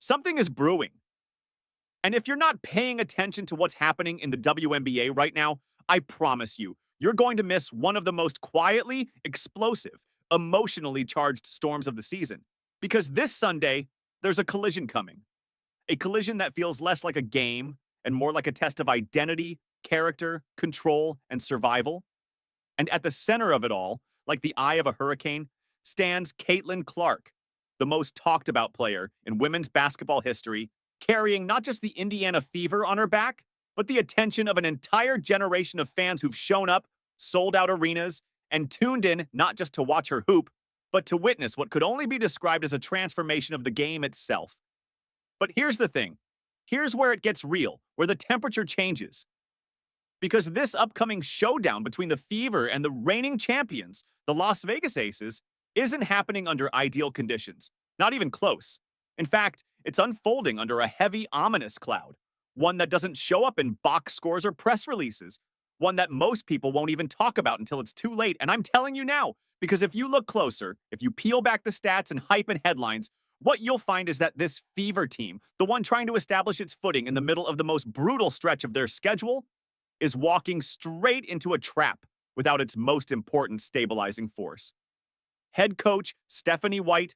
something is brewing. And if you're not paying attention to what's happening in the WNBA right now, I promise you, you're going to miss one of the most quietly explosive, emotionally charged storms of the season. Because this Sunday, there's a collision coming. A collision that feels less like a game and more like a test of identity, character, control, and survival. And at the center of it all, like the eye of a hurricane, stands Caitlin Clark, the most talked about player in women's basketball history, carrying not just the Indiana fever on her back, but the attention of an entire generation of fans who've shown up, sold out arenas, and tuned in not just to watch her hoop, but to witness what could only be described as a transformation of the game itself. But here's the thing. Here's where it gets real, where the temperature changes. Because this upcoming showdown between the Fever and the reigning champions, the Las Vegas Aces, isn't happening under ideal conditions. Not even close. In fact, it's unfolding under a heavy, ominous cloud. One that doesn't show up in box scores or press releases. One that most people won't even talk about until it's too late. And I'm telling you now, because if you look closer, if you peel back the stats and hype and headlines, what you'll find is that this Fever team, the one trying to establish its footing in the middle of the most brutal stretch of their schedule, is walking straight into a trap without its most important stabilizing force. Head coach Stephanie White,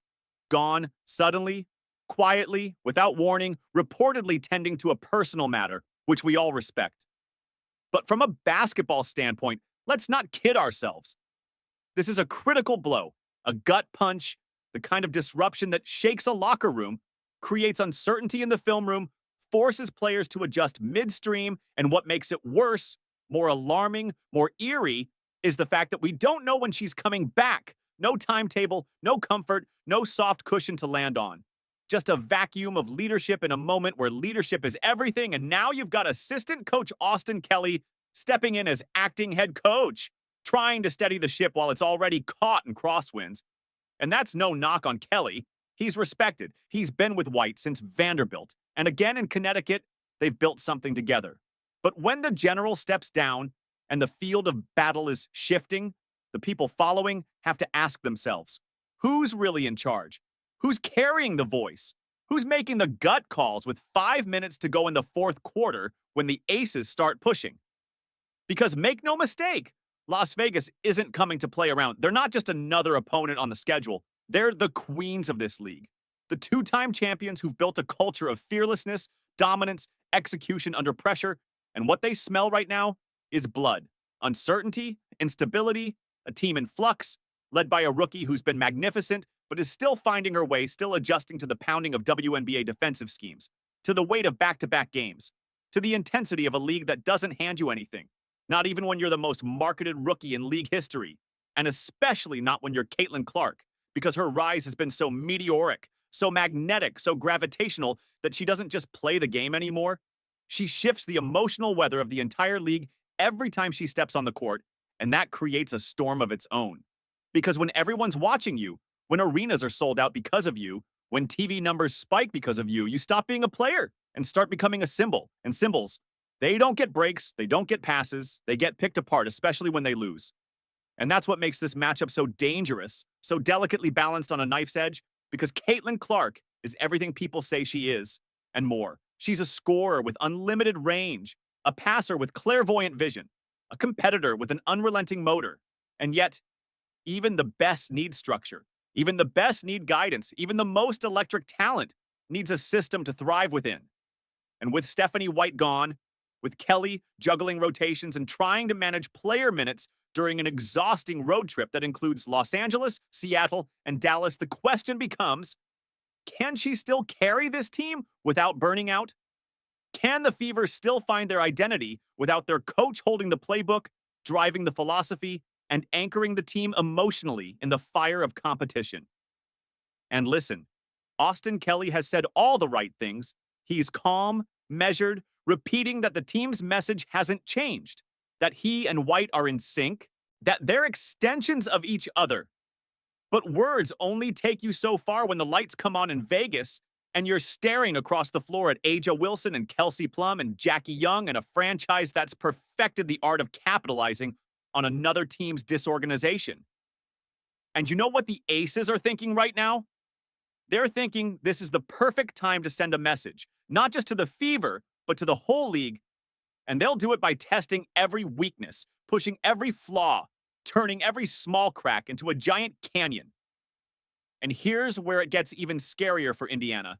gone suddenly, quietly, without warning, reportedly tending to a personal matter, which we all respect. But from a basketball standpoint, let's not kid ourselves. This is a critical blow, a gut punch, the kind of disruption that shakes a locker room, creates uncertainty in the film room, forces players to adjust midstream, and what makes it worse, more alarming, more eerie, is the fact that we don't know when she's coming back. No timetable, no comfort, no soft cushion to land on. Just a vacuum of leadership in a moment where leadership is everything, and now you've got assistant coach Austin Kelly stepping in as acting head coach, trying to steady the ship while it's already caught in crosswinds. And that's no knock on Kelly. He's respected. He's been with White since Vanderbilt. And again in Connecticut, they've built something together. But when the general steps down and the field of battle is shifting, the people following have to ask themselves, who's really in charge? Who's carrying the voice? Who's making the gut calls with 5 minutes to go in the fourth quarter when the Aces start pushing? Because make no mistake, Las Vegas isn't coming to play around. They're not just another opponent on the schedule. They're the queens of this league. The two-time champions who've built a culture of fearlessness, dominance, execution under pressure, and what they smell right now is blood, uncertainty, instability, a team in flux, led by a rookie who's been magnificent, but is still finding her way, still adjusting to the pounding of WNBA defensive schemes, to the weight of back-to-back games, to the intensity of a league that doesn't hand you anything, not even when you're the most marketed rookie in league history, and especially not when you're Caitlin Clark, because her rise has been so meteoric, so magnetic, so gravitational that she doesn't just play the game anymore. She shifts the emotional weather of the entire league every time she steps on the court, and that creates a storm of its own. Because when everyone's watching you, when arenas are sold out because of you, when TV numbers spike because of you, you stop being a player and start becoming a symbol. And symbols, they don't get breaks, they don't get passes, they get picked apart, especially when they lose. And that's what makes this matchup so dangerous, so delicately balanced on a knife's edge, because Caitlin Clark is everything people say she is, and more. She's a scorer with unlimited range, a passer with clairvoyant vision, a competitor with an unrelenting motor. And yet, even the best need structure, even the best need guidance, even the most electric talent needs a system to thrive within. And with Stephanie White gone, with Kelly juggling rotations and trying to manage player minutes during an exhausting road trip that includes Los Angeles, Seattle, and Dallas, the question becomes, can she still carry this team without burning out? Can the Fever still find their identity without their coach holding the playbook, driving the philosophy, and anchoring the team emotionally in the fire of competition? And listen, Austin Kelly has said all the right things. He's calm, measured, repeating that the team's message hasn't changed, that he and White are in sync, that they're extensions of each other. But words only take you so far when the lights come on in Vegas and you're staring across the floor at Aja Wilson and Kelsey Plum and Jackie Young and a franchise that's perfected the art of capitalizing on another team's disorganization. And you know what the Aces are thinking right now? They're thinking this is the perfect time to send a message, not just to the Fever, but to the whole league. And they'll do it by testing every weakness, pushing every flaw, turning every small crack into a giant canyon. And here's where it gets even scarier for Indiana.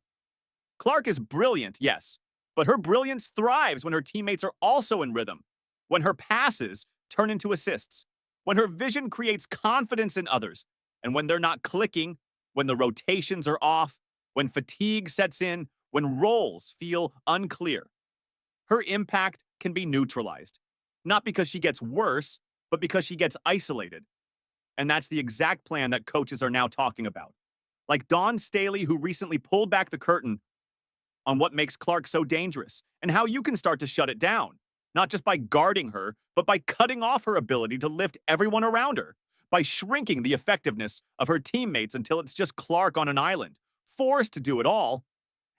Clark is brilliant, yes, but her brilliance thrives when her teammates are also in rhythm, when her passes turn into assists, when her vision creates confidence in others, and when they're not clicking, when the rotations are off, when fatigue sets in, when roles feel unclear. Her impact can be neutralized, not because she gets worse, but because she gets isolated. And that's the exact plan that coaches are now talking about. Like Dawn Staley, who recently pulled back the curtain on what makes Clark so dangerous and how you can start to shut it down, not just by guarding her, but by cutting off her ability to lift everyone around her, by shrinking the effectiveness of her teammates until it's just Clark on an island, forced to do it all.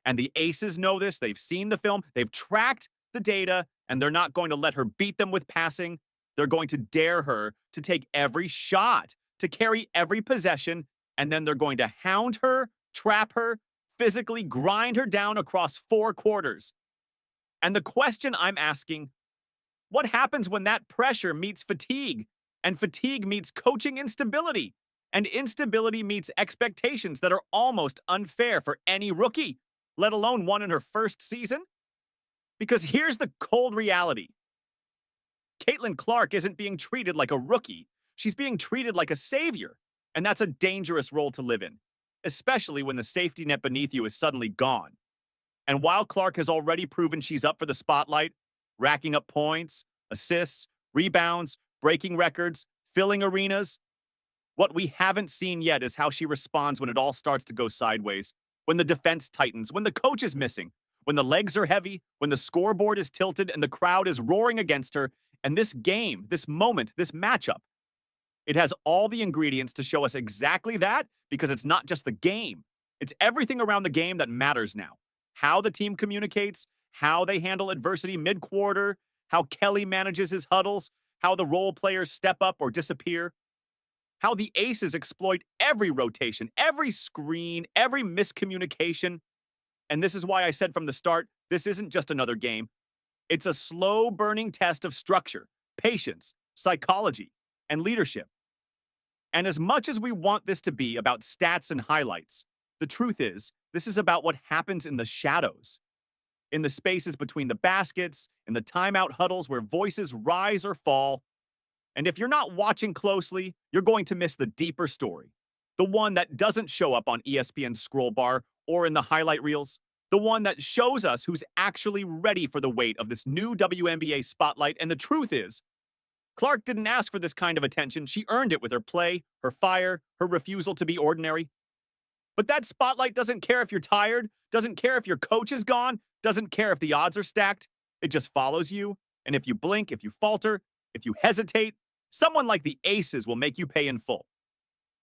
And the Aces know this. They've seen the film, they've tracked the data, and they're not going to let her beat them with passing. They're going to dare her to take every shot, to carry every possession, and then they're going to hound her, trap her, physically grind her down across 4 quarters. And the question I'm asking, what happens when that pressure meets fatigue, and fatigue meets coaching instability, and instability meets expectations that are almost unfair for any rookie, let alone one in her first season? Because here's the cold reality. Caitlin Clark isn't being treated like a rookie. She's being treated like a savior. And that's a dangerous role to live in, especially when the safety net beneath you is suddenly gone. And while Clark has already proven she's up for the spotlight, racking up points, assists, rebounds, breaking records, filling arenas, what we haven't seen yet is how she responds when it all starts to go sideways, when the defense tightens, when the coach is missing, when the legs are heavy, when the scoreboard is tilted and the crowd is roaring against her. And this game, this moment, this matchup, it has all the ingredients to show us exactly that, because it's not just the game. It's everything around the game that matters now. How the team communicates, how they handle adversity mid-quarter, how Kelly manages his huddles, how the role players step up or disappear, how the Aces exploit every rotation, every screen, every miscommunication. And this is why I said from the start, this isn't just another game. It's a slow burning test of structure, patience, psychology, and leadership. And as much as we want this to be about stats and highlights, the truth is, this is about what happens in the shadows, in the spaces between the baskets, in the timeout huddles where voices rise or fall. And if you're not watching closely, you're going to miss the deeper story, the one that doesn't show up on ESPN's scroll bar or in the highlight reels, the one that shows us who's actually ready for the weight of this new WNBA spotlight. And the truth is, Clark didn't ask for this kind of attention. She earned it with her play, her fire, her refusal to be ordinary. But that spotlight doesn't care if you're tired, doesn't care if your coach is gone, doesn't care if the odds are stacked. It just follows you. And if you blink, if you falter, if you hesitate, someone like the Aces will make you pay in full.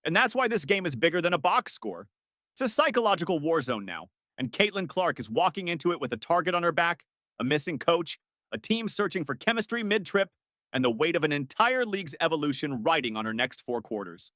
And that's why this game is bigger than a box score. It's a psychological war zone now. And Caitlin Clark is walking into it with a target on her back, a missing coach, a team searching for chemistry mid-trip, and the weight of an entire league's evolution riding on her next 4 quarters.